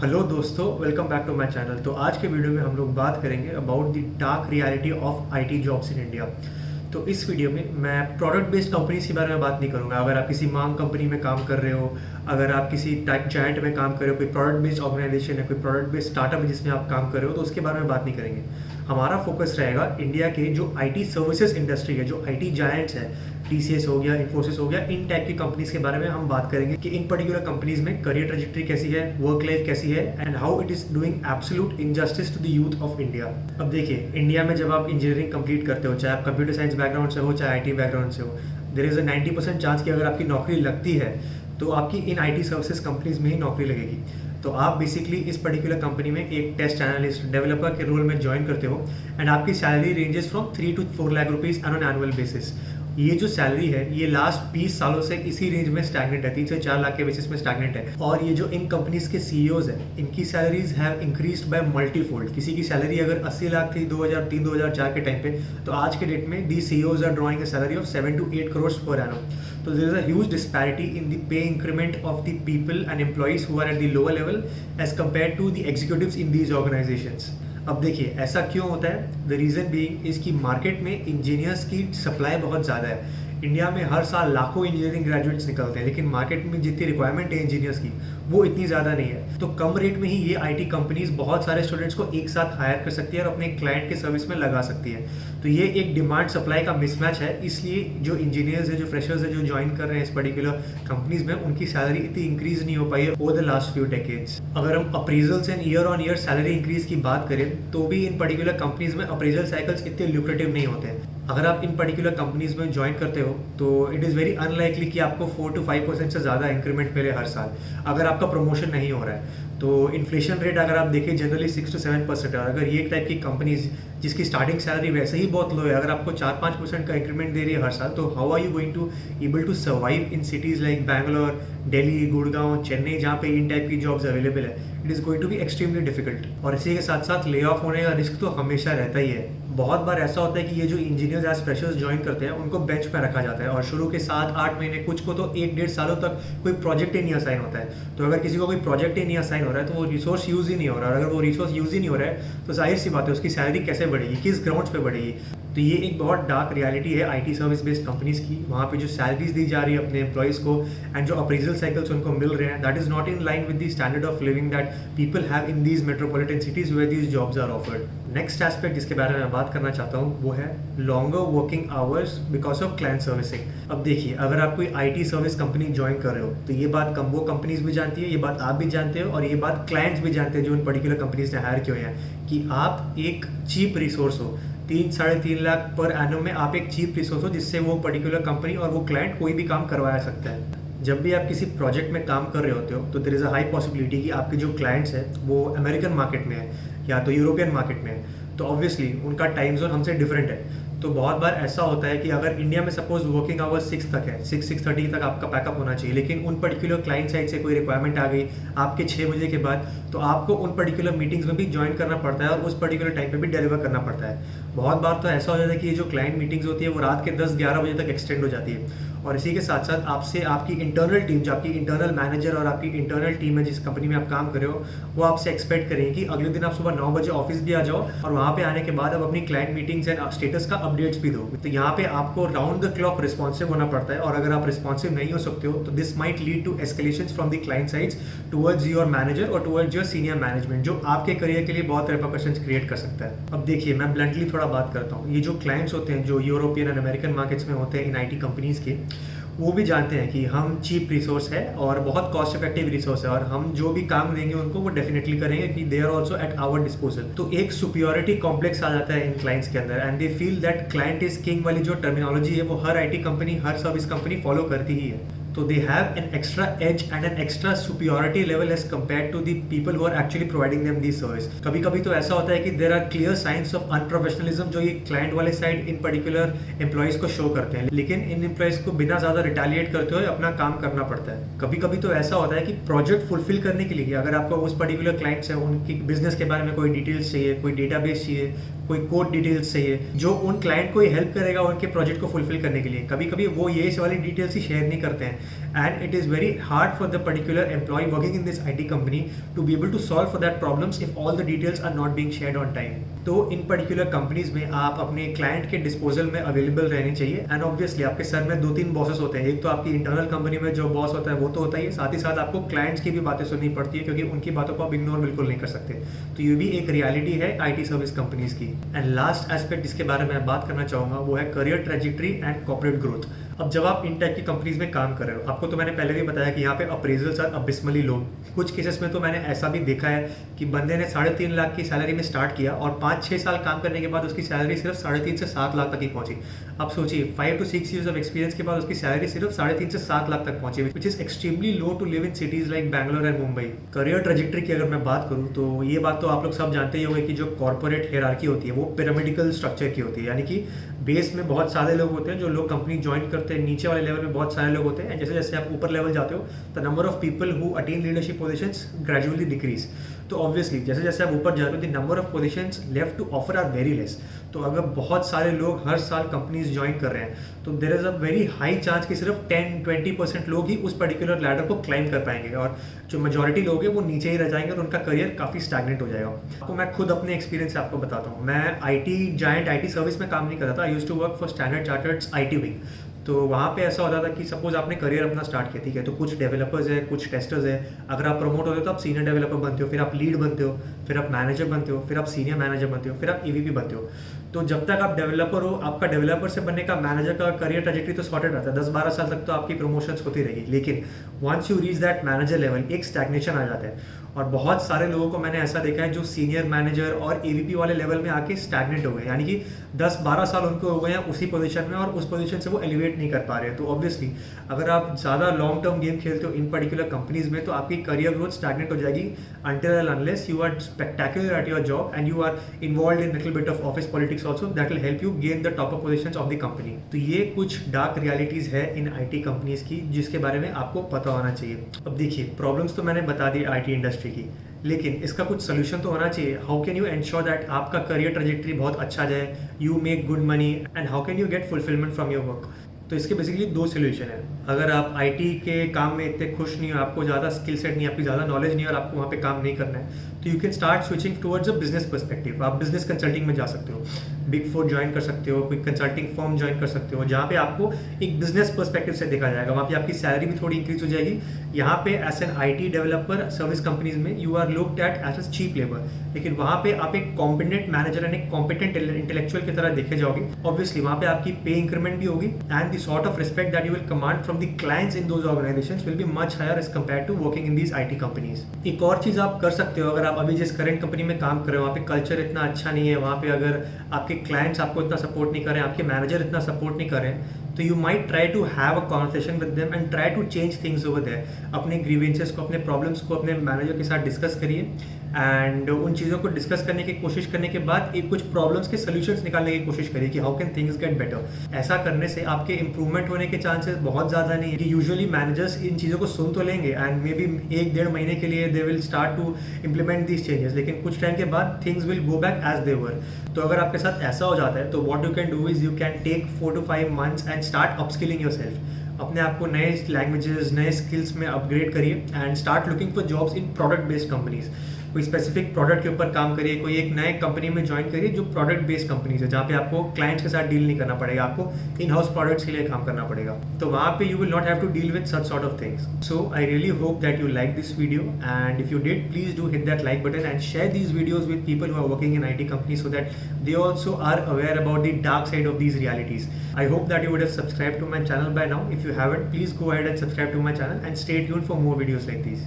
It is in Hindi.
हेलो दोस्तों, welcome back to my channel. तो आज के वीडियो में हम लोग बात करेंगे about the dark reality of IT jobs in India. तो इस वीडियो में मैं प्रोडक्ट बेस्ड कंपनीज के बारे में बात नहीं करूंगा। अगर आप किसी मांग कंपनी में काम कर रहे हो, अगर आप किसी टेक जायंट में काम कर रहे हो, कोई प्रोडक्ट बेस्ड ऑर्गेनाइजेशन है, कोई प्रोडक्ट बेस्ड स्टार्टअप है जिसमें आप काम कर रहे हो, तो उसके बारे में बात नहीं करेंगे। हमारा फोकस रहेगा इंडिया के जो आईटी सर्विसेज इंडस्ट्री है, जो आईटी जायंट्स है, टीसीएस हो गया, इन्फोसिस हो गया, इन टाइप की कंपनीज के बारे में हम बात करेंगे कि इन पर्टिकुलर कंपनीज में करियर ट्रेजेक्ट्री कैसी है, वर्क लाइफ कैसी है, and how it is doing absolute injustice to the youth of India. अब देखिए, इंडिया में जब आप इंजीनियरिंग कंप्लीट करते हो, चाहे आप कंप्यूटर साइंस बैकग्राउंड से हो, चाहे आईटी बैकग्राउंड से हो, देयर इज अ 90% चांस कि अगर आपकी नौकरी लगती है तो आपकी इन आईटी सर्विसेज कंपनीज में ही नौकरी लगेगी। तो आप बेसिकली इस पर्टिकुलर कंपनी में एक टेस्ट एनालिस्ट डेवलपर के रोल में ज्वाइन करते हो एंड आपकी salary ranges from 3 to 4 lakh rupees on an annual basis. ये जो सैलरी है ये लास्ट 20 सालों से इसी रेंज में स्टैग्नेंट है, 3 से 4 लाख के बेसिस में स्टैग्नेंट है। और ये जो इन कंपनीज के सीईओज हैं, इनकी salaries have increased by multifold. किसी की सैलरी अगर 80 लाख थी 2003-2004 के टाइम पे, तो आज के डेट में the CEOs are drawing a salary of 7 to 8 crores per annum. तो there is a huge disparity in the pay increment of the people and employees who are at the lower level as compare to the executives in these organizations. अब देखिए, ऐसा क्यों होता है? द रीज़न बीइंग इसकी मार्केट में इंजीनियर्स की सप्लाई बहुत ज़्यादा है। इंडिया में हर साल लाखों इंजीनियरिंग ग्रेजुएट्स निकलते हैं, लेकिन मार्केट में जितनी रिक्वायरमेंट है इंजीनियर्स की वो इतनी ज़्यादा नहीं है। तो कम रेट में ही ये आईटी कंपनीज बहुत सारे स्टूडेंट्स को एक साथ हायर कर सकती है और अपने क्लाइंट के सर्विस में लगा सकती है। तो ये एक डिमांड सप्लाई का मिसमैच है। इसलिए जो इंजीनियर्स है, जो फ्रेशर्स है, जो ज्वाइन कर रहे हैं इस पर्टिकुलर कंपनीज में, उनकी सैलरी इतनी इंक्रीज नहीं हो पाई है over the last few decades. अगर हम appraisals and year on year salary increase की बात करें तो भी इन पर्टिकुलर कंपनीज में अप्रेजल साइकिल्स इतने ल्यूक्रेटिव नहीं होते हैं। अगर आप इन पर्टिकुलर कंपनीज में ज्वाइन करते हो तो इट इज़ वेरी अनलाइकली कि आपको 4 to 5% से ज़्यादा इंक्रीमेंट मिले हर साल, अगर आपका प्रमोशन नहीं हो रहा है। तो इन्फ्लेशन रेट अगर आप देखें जनरली 6 to 7% है। और अगर ये टाइप की कंपनीज जिसकी स्टार्टिंग सैलरी वैसे ही बहुत लो है, अगर आपको 4-5% का इंक्रीमेंट दे रही है हर साल, तो how are you going to able to survive in cities like Bangalore, Delhi, Gurgaon, Chennai, जहाँ पे इन टाइप की जॉब्स अवेलेबल है? It is going to be extremely difficult. और इसी के साथ साथ ले ऑफ होने का रिस्क तो हमेशा रहता ही है। बहुत बार ऐसा होता है कि ये जो इंजीनियर्स एज फ्रेशर्स ज्वाइन करते हैं उनको बेंच पे रखा जाता है और शुरू के 7-8 महीने, कुछ को तो 1-1.5 सालों तक कोई प्रोजेक्ट ही नहीं असाइन होता है। तो अगर किसी को कोई प्रोजेक्ट ही नहीं असाइन हो रहा है तो वो रिसोर्स यूज़ ही नहीं हो रहा है। और अगर वो रिसोर्स यूज़ ही नहीं हो रहा है तो जाहिर सी बात है उसकी सैलरी कैसे बढ़ेगी, किस ग्राउंड्स पे बढ़ेगी? तो ये एक बहुत डार्क रियलिटी है आईटी सर्विस बेस्ड कंपनीज की। वहाँ पे जो सैलरीज दी जा रही है अपने एम्प्लॉइज को एंड जो अप्रेजल साइकिल्स उनको मिल रहे हैं, that is not in line with the standard of living that people have in these metropolitan cities where these jobs are offered. Next aspect जिसके बारे में मैं बात करना चाहता हूँ वो है longer working hours because of client servicing. अब देखिए, अगर आप कोई आईटी सर्विस कंपनी ज्वाइन कर रहे हो तो ये बात वो कंपनीज भी जानती है, ये बात आप भी जानते हो और ये बात क्लाइंट्स भी जानते हैं जो इन पर्टिकुलर कंपनीज ने हायर किए हैं, कि आप एक चीप रिसोर्स हो। 3-3.5 लाख पर एनम में आप एक चीप रिसोर्स हो जिससे वो पर्टिकुलर कंपनी और वो क्लाइंट कोई भी काम करवाया सकता है। जब भी आप किसी प्रोजेक्ट में काम कर रहे होते हो तो there is a high possibility कि आपके जो क्लाइंट्स हैं वो अमेरिकन मार्केट में है या तो यूरोपियन मार्केट में है। तो ऑब्वियसली उनका टाइम जोन हमसे डिफरेंट है। तो बहुत बार ऐसा होता है कि अगर इंडिया में सपोज वर्किंग आवर्स 6 तक है, 6-6:30 तक आपका पैकअप होना चाहिए, लेकिन उन पर्टिकुलर क्लाइंट साइड से कोई रिक्वायरमेंट आ गई आपके 6 बजे के बाद, तो आपको उन पर्टिकुलर मीटिंग्स में भी ज्वाइन करना पड़ता है और उस पर्टिकुलर टाइम पे भी डिलीवर करना पड़ता है। बहुत बार तो ऐसा हो जाता है कि ये जो क्लाइंट मीटिंग्स होती है वो रात के 10-11 बजे तक एक्सटेंड हो जाती है। और इसी के साथ साथ आपसे आपकी इंटरनल टीम, जो आपकी इंटरनल मैनेजर और आपकी इंटरनल टीम है जिस कंपनी में आप काम कर रहे हो, वो आपसे एक्सपेक्ट करेंगे कि अगले दिन आप सुबह 9 बजे ऑफिस भी आ जाओ और वहाँ पे आने के बाद आप अपनी क्लाइंट मीटिंग्स एंड स्टेटस का अपडेट्स भी दो। तो यहाँ पे आपको राउंड द क्लॉक रिस्पॉन्सिव होना पड़ता है और अगर आप रिस्पॉन्सिव नहीं हो सकते हो तो this might lead to escalations from the client sides towards your manager और टुवर्ड्स योर सीनियर मैनेजमेंट, जो आपके करियर के लिए बहुत रिपरकशंस क्रिएट कर सकता है। अब देखिए, मैं ब्लंटली थोड़ा बात करता हूँ, ये जो क्लाइंट्स होते हैं जो यूरोपियन एंड अमेरिकन मार्केट्स में होते हैं इन आईटी कंपनीज के, वो भी जानते हैं कि हम चीप रिसोर्स है और बहुत कॉस्ट इफेक्टिव रिसोर्स है और हम जो भी काम देंगे उनको वो डेफिनेटली करेंगे कि they are also at our disposal. तो एक सुपियोरिटी कॉम्प्लेक्स आ जाता है इन क्लाइंट्स के अंदर and they feel that client is king वाली जो टर्मिनोलॉजी है वो हर आईटी कंपनी, हर सर्विस कंपनी फॉलो करती ही है। तो they have an extra edge and an extra superiority level as compared to the people who are actually providing them these service। कभी कभी तो ऐसा होता है कि there are clear signs of unprofessionalism जो ये client वाले साइड इन particular employees को शो करते हैं, लेकिन इन employees को बिना ज़्यादा रिटेलिएट करते हुए अपना काम करना पड़ता है। कभी कभी तो ऐसा होता है कि प्रोजेक्ट फुलफिल करने के लिए अगर आपको उस पर्टिकुलर क्लाइंट्स है उनकी बिजनेस के बारे में कोई डिटेल्स चाहिए, कोई डेटाबेस चाहिए, कोई कोड डिटेल्स चाहिए जो उन क्लाइंट को ही हेल्प करेगा उनके प्रोजेक्ट को फुलफिल करने के लिए, कभी कभी वो ये वाली डिटेल्स ही शेयर नहीं करते हैं and it is very hard for the particular employee working in this IT company to be able to solve for that problems if all the details are not being shared on time. तो इन पर्टिकुलर कंपनीज में आप अपने क्लाइंट के डिस्पोजल में अवेलेबल रहनी चाहिए, एंड ऑब्वियसली आपके सर में 2-3 बॉसेस होते हैं। एक तो आपकी इंटरनल कंपनी में जो बॉस होता है वो तो होता ही है, साथ ही साथ आपको क्लाइंट्स की भी बातें सुननी पड़ती है, क्योंकि उनकी बातों को आप इग्नोर बिल्कुल नहीं कर सकते। तो ये भी एक रियलिटी है IT सर्विस कंपनीज की। एंड लास्ट एस्पेक्ट जिसके बारे में मैं बात करना चाहूँगा वो है career trajectory and corporate growth. अब जब आप इन टाइप की कंपनीज में काम कर रहे हो, आपको तो मैंने पहले भी बताया कि यहाँ पे अप्रेजल्स आर अबिस्मली लो। कुछ केसेस में तो मैंने ऐसा भी देखा है कि बंदे ने 3.5 लाख की सैलरी में स्टार्ट किया और 5-6 साल काम करने के बाद उसकी सैलरी सिर्फ 3.5 से 7 लाख तक ही पहुंची। अब सोचिए 5 to 6 years ऑफ एक्सपीरियंस के बाद उसकी सैलरी सिर्फ 3.5 से 7 लाख तक पहुंची, which is extremely low to live in cities like Bangalore and Mumbai. Career trajectory की अगर मैं बात करूँ तो ये बात तो आप लोग सब जानते ही होंगे कि जो कॉर्पोरेट हायरार्की होती है वो पिरामिडिकल स्ट्रक्चर की होती है, यानी कि बेस में बहुत सारे लोग होते हैं जो लोग कंपनी ज्वाइन करते हैं, नीचे वाले लेवल में बहुत सारे लोग होते हैं, जैसे जैसे आप ऊपर लेवल जाते हो the number of people who attain leadership positions gradually decrease. तो ऑब्वियसली जैसे जैसे आप ऊपर जाते हो the number of positions left to offer are very less. तो अगर बहुत सारे लोग हर साल कंपनीज ज्वाइन कर रहे हैं तो there is a very high chance कि सिर्फ 10-20% लोग ही उस पर्टिकुलर लैडर को क्लाइम कर पाएंगे, और जो मेजॉरिटी लोग हैं वो नीचे ही रह जाएंगे और उनका करियर काफ़ी स्टैग्नेंट हो जाएगा। आपको मैं खुद अपने एक्सपीरियंस से आपको बताता हूँ। मैं IT सर्विस में काम नहीं करता था। I used to work for Standard Chartered IT wing. तो वहाँ पे ऐसा होता था कि सपोज आपने करियर अपना स्टार्ट किया, ठीक है, तो कुछ डेवलपर्स है, कुछ टेस्टर्स है। अगर आप प्रमोट होते हो तो आप सीनियर डेवलपर बनते हो, फिर आप लीड बनते हो, फिर आप मैनेजर बनते हो, फिर आप सीनियर मैनेजर बनते हो, फिर आप EVP बनते हो। तो जब तक आप डेवलपर हो, आपका डेवलपर से बनने का मैनेजर का करियर ट्रेजेक्ट्री तो सॉर्टेड रहता है। 10-12 साल तक तो आपकी प्रमोशंस होती रहेगी, लेकिन once you reach that manager level एक स्टैग्नेशन आ जाता है। और बहुत सारे लोगों को मैंने ऐसा देखा है जो सीनियर मैनेजर और EVP वाले लेवल में आके स्टैग्नेट हो गए, यानी कि 10-12 साल उनको हो गए हैं उसी पोजीशन में, और उस पोजीशन से वो एलिवेट नहीं कर पा रहे। तो ऑब्वियसली अगर आप ज़्यादा लॉन्ग टर्म गेम खेलते हो इन पर्टिकुलर कंपनीज में तो आपकी करियर ग्रोथ स्टैग्नेट हो जाएगी until and unless you are spectacular at your job and you are involved in little bit of office politics also, that will help you gain the top positions of the company। तो ये कुछ डार्क रियलिटीज़ है इन IT कंपनीज की जिसके बारे में आपको पता होना चाहिए। अब देखिए, प्रॉब्लम्स तो मैंने बता दी IT इंडस्ट्री की, लेकिन इसका कुछ सोल्यूशन तो होना चाहिए। How can you ensure that आपका करियर ट्रेजेक्ट्री बहुत अच्छा जाए, you make good money, and how can you get fulfilment from your work. तो इसके बेसिकली 2 सोल्यूशन है। अगर आप IT के काम में इतने खुश नहीं हो, आपको ज़्यादा स्किल सेट नहीं, आपकी ज़्यादा नॉलेज नहीं है और आपको वहाँ पे काम नहीं करना है, तो you can start switching towards a business perspective. आप बिजनेस कंसल्टिंग में जा सकते हो, Big 4 ज्वाइन कर सकते हो, कोई कंसल्टिंग फर्म ज्वाइन कर सकते हो जहाँ पे आपको एक बिजनेस पर्सपेक्टिव से देखा जाएगा। वहाँ पे आपकी सैलरी भी थोड़ी इंक्रीज हो जाएगी। यहाँ पे as an IT developer service companies में you are looked at as a cheap labour, लेकिन वहाँ पे आप एक कॉम्पिटेंट मैनेजर एंड एक कॉम्पिटेंट इंटेलेक्चुअल की तरह देखे जाओगे। ऑब्वियसली वहाँ पे आपकी पे इंक्रीमेंट भी होगी, and the sort of respect that you will command from the clients in those organizations will be much higher as compared to working in these IT companies। एक और चीज़ आप कर सकते हो, अगर आप अभी जिस करंट कंपनी में काम कर रहे हो वहाँ पे कल्चर इतना अच्छा नहीं है, वहाँ पे अगर आपके क्लाइंट्स आपको इतना सपोर्ट नहीं कर रहे हैं, आपके मैनेजर इतना सपोर्ट नहीं कर रहे हैं, तो you might try to have a conversation with them and try to change things over there. अपने ग्रीवेंसेस को, अपने प्रॉब्लम्स को अपने मैनेजर के साथ डिस्कस करिए, एंड उन चीज़ों को डिस्कस करने की कोशिश करने के बाद एक कुछ प्रॉब्लम्स के सोल्यूशंस निकालने की कोशिश करिए कि how can things get better. ऐसा करने से आपके इंप्रूवमेंट होने के चांसेस बहुत ज़्यादा नहीं है कि यूजुअली मैनेजर्स इन चीज़ों को सुन तो लेंगे एंड मे बी 1-1.5 महीने के लिए they will start to implement these changes, लेकिन कुछ टाइम के बाद things will go back as they were. तो अगर आपके साथ ऐसा हो जाता है तो what you can do is you can take 4 to 5 months and start upskilling yourself. अपने आप को नए लैंग्वेजेस, नए स्किल्स में अपग्रेड करिए and start looking for jobs in product based companies. कोई स्पेसिफिक प्रोडक्ट के ऊपर काम करिए, कोई एक नए कंपनी में ज्वाइन करिए जो प्रोडक्ट बेस्ड कंपनीज है, जहाँ पे आपको क्लाइंट्स के साथ डील नहीं करना पड़ेगा, आपको इन हाउस प्रोडक्ट्स के लिए काम करना पड़ेगा। तो वहाँ पे you will not have to deal with such sort of things. So I really hope that you like this video, and if you did please do hit that like button and share these videos with people who are working in IT companies so that they also are aware about the dark side of these realities. I hope that you would have subscribed to my channel by now. If you haven't, please go ahead and subscribe to my channel and stay tuned for more videos like these.